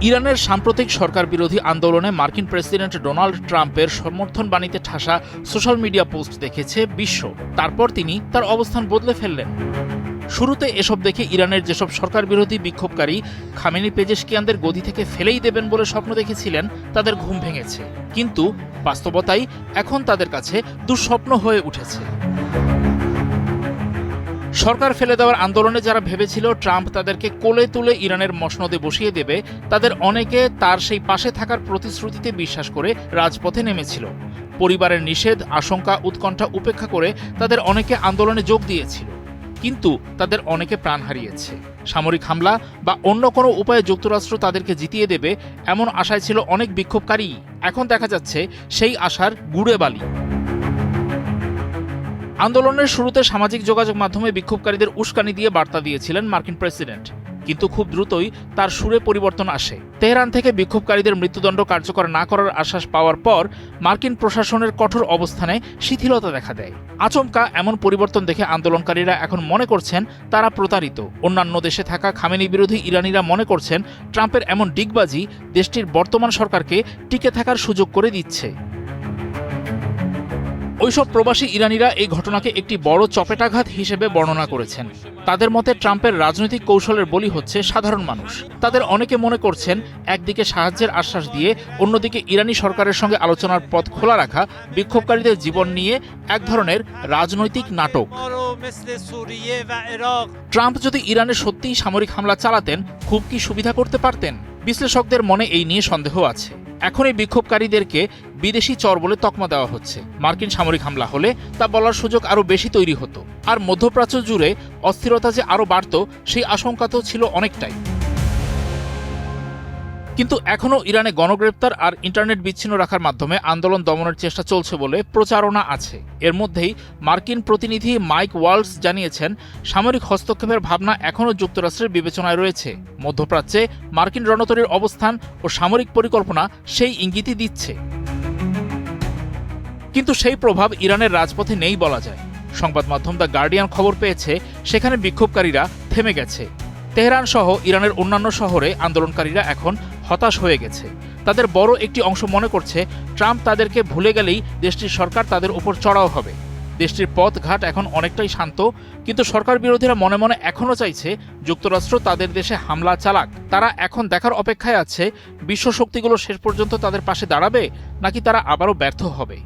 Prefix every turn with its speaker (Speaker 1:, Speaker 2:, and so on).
Speaker 1: ইরানের সাম্প্রতিক সরকার বিরোধী আন্দোলনে মার্কিন প্রেসিডেন্ট ডোনাল্ড ট্রাম্পের সমর্থন বাণীতে ঠাসা সোশ্যাল মিডিয়া পোস্ট দেখেছে বিশ্ব। তারপর তিনি তার অবস্থান বদলে ফেললেন। শুরুতে এসব দেখে ইরানের যেসব সরকার বিরোধী বিক্ষোভকারী খামেনি পেজেশকিয়ানদের গদি থেকে ফেলেই দেবেন বলে স্বপ্ন দেখেছিলেন, তাদের ঘুম ভেঙেছে। কিন্তু বাস্তবতাই এখন তাদের কাছে দুঃস্বপ্ন হয়ে উঠেছে। সরকার ফেলে দেওয়ার আন্দোলনে যারা ভেবেছিল ট্রাম্প তাদেরকে কোলে তুলে ইরানের মসনদে বসিয়ে দেবে, তাদের অনেকে তার সেই পাশে থাকার প্রতিশ্রুতিতে বিশ্বাস করে রাজপথে নেমেছিল। পরিবারের নিষেধ, আশঙ্কা, উৎকণ্ঠা উপেক্ষা করে তাদের অনেকে আন্দোলনে যোগ দিয়েছিল। কিন্তু তাদের অনেকে প্রাণ হারিয়েছে। সামরিক হামলা বা অন্য কোনো উপায়ে যুক্তরাষ্ট্র তাদেরকে জিতিয়ে দেবে এমন আশায় ছিল অনেক বিক্ষোভকারী। এখন দেখা যাচ্ছে সেই আশার গুড়ে বালি। আন্দোলনের শুরুতে সামাজিক যোগাযোগ মাধ্যমে বিক্ষোভকারীদের উস্কানি দিয়ে বার্তা দিয়েছিলেন মার্কিন প্রেসিডেন্ট, কিন্তু খুব দ্রুতই তার সুরে পরিবর্তন আসে। তেহরান থেকে বিক্ষোভকারীদের মৃত্যুদণ্ড কার্যকর না করার আশ্বাস পাওয়ার পর মার্কিন প্রশাসনের কঠোর অবস্থানে শিথিলতা দেখা দেয়। আচমকা এমন পরিবর্তন দেখে আন্দোলনকারীরা এখন মনে করছেন তারা প্রতারিত। অন্যান্য দেশে থাকা খামেনি বিরোধী ইরানিরা মনে করছেন ট্রাম্পের এমন ডিগবাজি দেশটির বর্তমান সরকারকে টিকে থাকার সুযোগ করে দিচ্ছে। ওইসব প্রবাসী ইরানিরা এই ঘটনাকে একটি বড় চপেটাঘাত হিসেবে বর্ণনা করেছেন। তাদের মতে ট্রাম্পের রাজনৈতিক কৌশলের বলি হচ্ছে সাধারণ মানুষ। তাদের অনেকে মনে করছেন একদিকে সাহায্যের আশ্বাস দিয়ে অন্যদিকে ইরানি সরকারের সঙ্গে আলোচনার পথ খোলা রাখা বিক্ষোভকারীদের জীবন নিয়ে এক ধরনের রাজনৈতিক নাটক। ট্রাম্প যদি ইরানে সত্যিই সামরিক হামলা চালাতেন, খুব কি সুবিধা করতে পারতেন? বিশ্লেষকদের মনে এই নিয়ে সন্দেহ আছে। এখন এই বিক্ষোভকারীদেরকে বিদেশি চর বলে তকমা দেওয়া হচ্ছে। মার্কিন সামরিক হামলা হলে তা বলার সুযোগ আরও বেশি তৈরি হতো, আর মধ্যপ্রাচ্য জুড়ে অস্থিরতা যে আরও বাড়ত সেই আশঙ্কা তো ছিল অনেকটাই। কিন্তু এখনও ইরানে গণগ্রেপ্তার আর ইন্টারনেট বিচ্ছিন্ন রাখার মাধ্যমে আন্দোলন দমনের চেষ্টা চলছে বলে প্রচারণা আছে। এর মধ্যেই মার্কিন প্রতিনিধি মাইক ওয়ালস জানিয়েছেন, সামরিক হস্তক্ষেপের ভাবনা এখনও যুক্তরাষ্ট্রের বিবেচনায় রয়েছে। মধ্যপ্রাচ্যে মার্কিন রণতরীর অবস্থান ও সামরিক পরিকল্পনা সেই ইঙ্গিতই দিচ্ছে। কিন্তু সেই প্রভাব ইরানের রাজপথে নেই বলা যায়। সংবাদ মাধ্যম দ্য গার্ডিয়ান খবর পেয়েছে সেখানে বিক্ষোভকারীরা থেমে গেছে। তেহরান সহ ইরানের অন্যান্য শহরে আন্দোলনকারীরা এখন হতাশ হয়ে গেছে। তাদের বড় একটি অংশ মনে করছে ট্রাম্প তাদেরকে ভুলে গেলেই দেশটির সরকার তাদের উপর চড়াও হবে। দেশটির পথ ঘাট এখন অনেকটাই শান্ত, কিন্তু সরকার বিরোধীরা মনে মনে এখনও চাইছে যুক্তরাষ্ট্র তাদের দেশে হামলা চালাক। তারা এখন দেখার অপেক্ষায় আছে বিশ্ব শক্তিগুলো শেষ পর্যন্ত তাদের পাশে দাঁড়াবে নাকি তারা আবারও ব্যর্থ হবে।